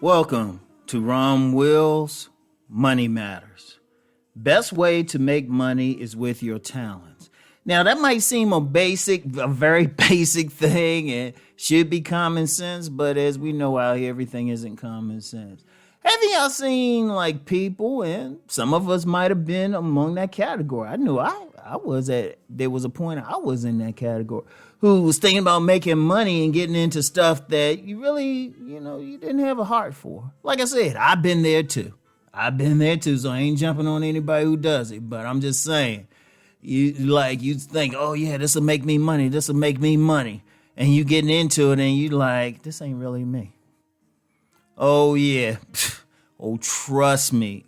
Welcome to Rom Wills, Money Matters. Best way to make money is with your talents. Now that might seem a very basic thing and should be common sense, but as we know out here, everything isn't common sense. Have y'all seen like people, and some of us might have been among that category. There was a point I was in that category, who was thinking about making money and getting into stuff that you really, you didn't have a heart for. Like I said, I've been there too. So I ain't jumping on anybody who does it, but I'm just saying, you think, oh yeah, this will make me money. And you getting into it and you like, this ain't really me. Oh yeah. Oh, trust me.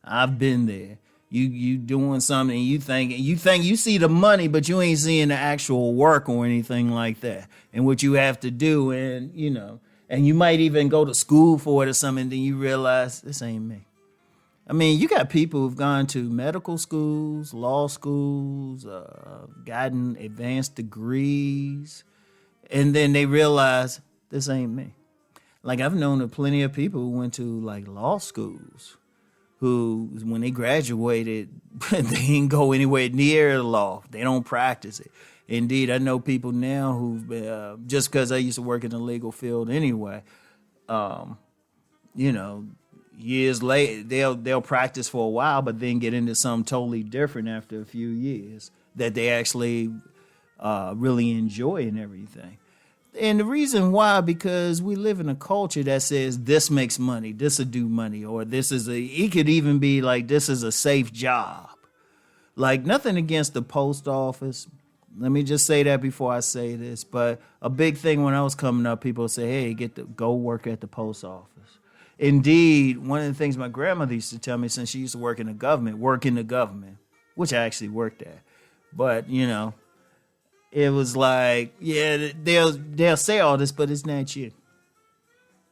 I've been there. You doing something and you think you see the money, but you ain't seeing the actual work or anything like that. And what you have to do, and you might even go to school for it or something, and then you realize this ain't me. I mean, you got people who've gone to medical schools, law schools, gotten advanced degrees, and then they realize this ain't me. Like I've known plenty of people who went to like law schools who, when they graduated, they didn't go anywhere near the law. They don't practice it. Indeed, I know people now who've been, just because I used to work in the legal field anyway, years later, they'll practice for a while, but then get into something totally different after a few years that they actually really enjoy and everything. And the reason why, because we live in a culture that says this makes money, this will do money, or it could even be like this is a safe job. Like nothing against the post office. Let me just say that before I say this. But a big thing when I was coming up, people would say, hey, go work at the post office. Indeed, one of the things my grandmother used to tell me, since she used to work in the government, which I actually worked at. But, it was like, yeah, they'll say all this, but it's not you.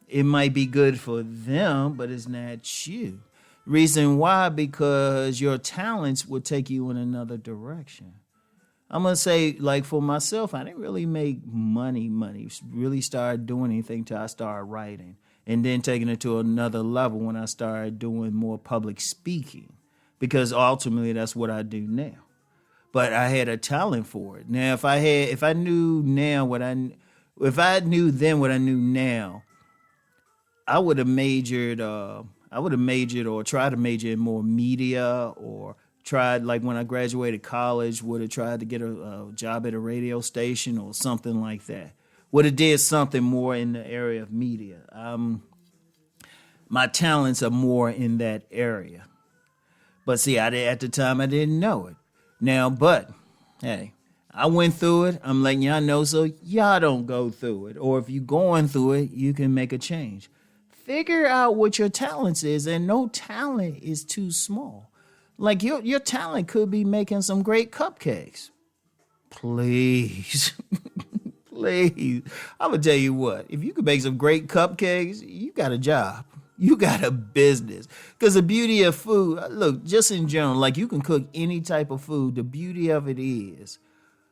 It might be good for them, but it's not you. Reason why? Because your talents will take you in another direction. I'm going to say, like for myself, I didn't really make money, really started doing anything till I started writing. And then taking it to another level when I started doing more public speaking. Because ultimately that's what I do now. But I had a talent for it. Now, if I knew then what I knew now, I would have majored or tried to major in more media, or tried, like when I graduated college, would have tried to get a job at a radio station or something like that. Would have did something more in the area of media. My talents are more in that area. But see, at the time I didn't know it. Now, but, hey, I went through it. I'm letting y'all know so y'all don't go through it. Or if you're going through it, you can make a change. Figure out what your talents is, and no talent is too small. Like your talent could be making some great cupcakes. Please. Please. I'm going to tell you what. If you could make some great cupcakes, you got a job. You got a business. Because the beauty of food, look, just in general, like you can cook any type of food. The beauty of it is,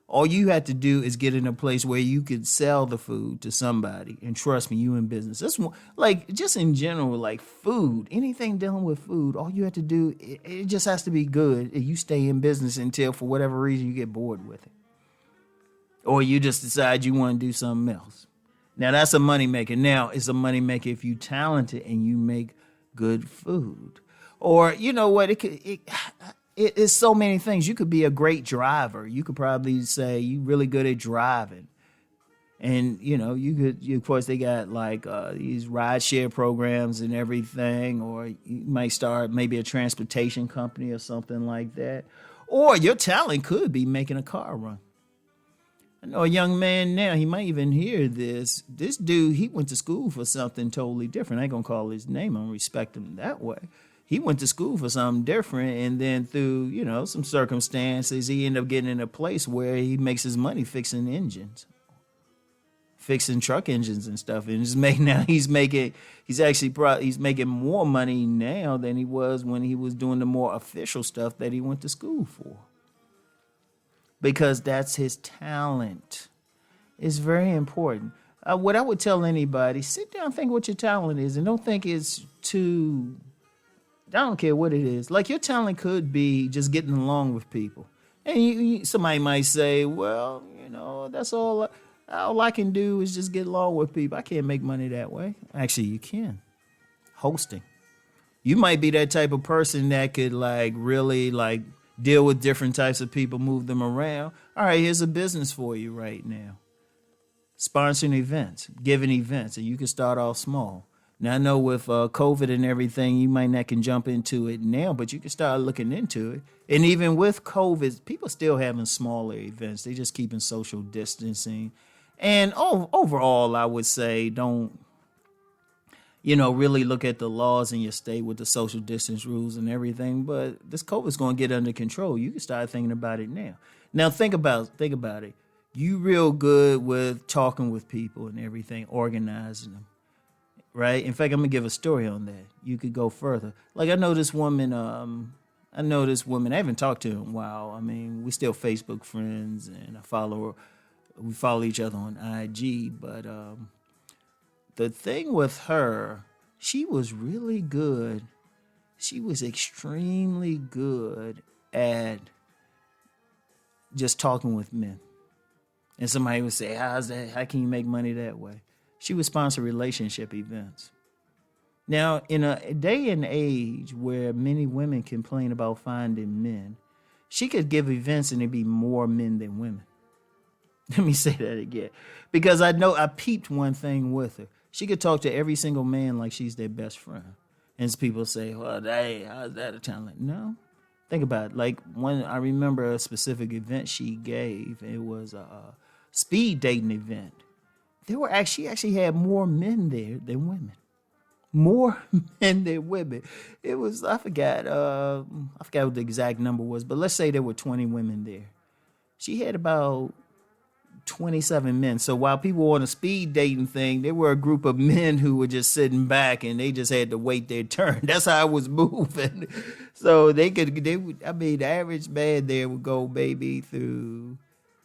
all you have to do is get in a place where you could sell the food to somebody. And trust me, you in business. That's like, just in general, like food, anything dealing with food, all you have to do, it just has to be good. And you stay in business until, for whatever reason, you get bored with it. Or you just decide you want to do something else. Now, that's a moneymaker. Now, it's a moneymaker if you talented and you make good food. Or, you know what, it's so many things. You could be a great driver. You could probably say you're really good at driving. And, of course, they got like these rideshare programs and everything. Or you might start maybe a transportation company or something like that. Or your talent could be making a car run. I know a young man now, he might even hear this. This dude, he went to school for something totally different. I ain't going to call his name. I don't respect him that way. He went to school for something different, and then through, some circumstances, he ended up getting in a place where he makes his money fixing engines, fixing truck engines and stuff. And he's making more money now than he was when he was doing the more official stuff that he went to school for. Because that's his talent. It's very important. What I would tell anybody, sit down, think what your talent is, and don't think it's too. I don't care what it is. Like your talent could be just getting along with people, and somebody might say, "Well, that's all. All I can do is just get along with people. I can't make money that way." Actually, you can. Hosting. You might be that type of person that could really deal with different types of people, move them around. All right, here's a business for you right now. Sponsoring events, giving events, and you can start off small. Now, I know with COVID and everything, you might not can jump into it now, but you can start looking into it. And even with COVID, people still having smaller events. They just keeping social distancing. And overall, I would say don't, really look at the laws in your state with the social distance rules and everything. But this COVID is going to get under control. You can start thinking about it now. Now, think about it. You real good with talking with people and everything, organizing them, right? In fact, I'm gonna give a story on that. You could go further. Like I know this woman. I haven't talked to her in a while. I mean, we still Facebook friends, and I follow her. We follow each other on IG. But the thing with her, she was really good. She was extremely good at just talking with men. And somebody would say, how's that? How can you make money that way? She would sponsor relationship events. Now, in a day and age where many women complain about finding men, she could give events and there'd be more men than women. Let me say that again. Because I peeped one thing with her. She could talk to every single man like she's their best friend. And people say, well, how's that a talent? No. Think about it. Like I remember a specific event she gave. It was a speed dating event. She actually had more men there than women. More men than women. It was, I forgot what the exact number was, but let's say there were 20 women there. She had about 27 men. So while people were on a speed dating thing, there were a group of men who were just sitting back and they just had to wait their turn. That's how it was moving. So the average man there would go maybe through,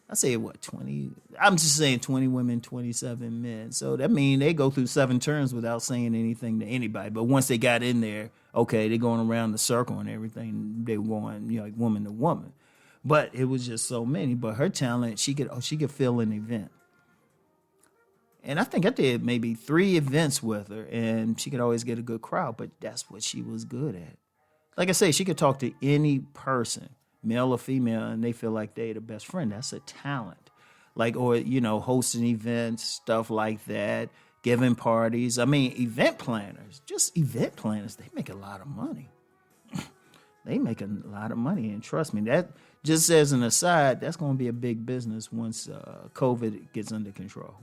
I say 20, I'm just saying 20 women, 27 men. So that means they go through 7 turns without saying anything to anybody. But once they got in there, okay, they're going around the circle and everything. They were going, like woman to woman. But it was just so many. But her talent, she could fill an event. And I think I did maybe 3 events with her, and she could always get a good crowd. But that's what she was good at. Like I say, she could talk to any person, male or female, and they feel like they're the best friend. That's a talent. Hosting events, stuff like that, giving parties. I mean, event planners, they make a lot of money. They make a lot of money, and trust me, that just as an aside, that's going to be a big business once COVID gets under control.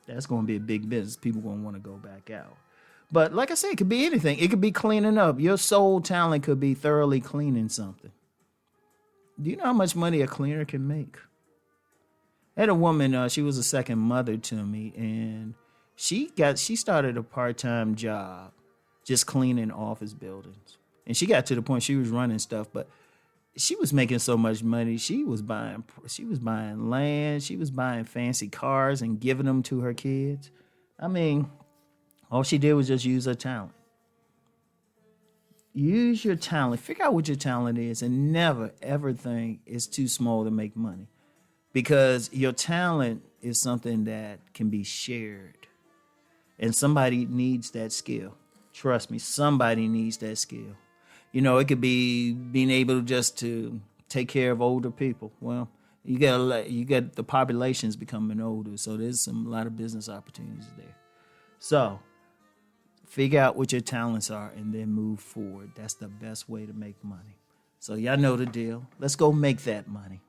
That's going to be a big business. People going to want to go back out. But like I said, it could be anything. It could be cleaning up. Your sole talent could be thoroughly cleaning something. Do you know how much money a cleaner can make? I had a woman, she was a second mother to me, and she started a part-time job just cleaning office buildings. And she got to the point she was running stuff, but she was making so much money. She was buying land, she was buying fancy cars and giving them to her kids. I mean, all she did was just use her talent. Use your talent. Figure out what your talent is, and never, ever think it's too small to make money. Because your talent is something that can be shared. And somebody needs that skill. Trust me, somebody needs that skill. It could be being able just to take care of older people. Well, you got the population's becoming older, so there's a lot of business opportunities there. So figure out what your talents are and then move forward. That's the best way to make money. So y'all know the deal. Let's go make that money.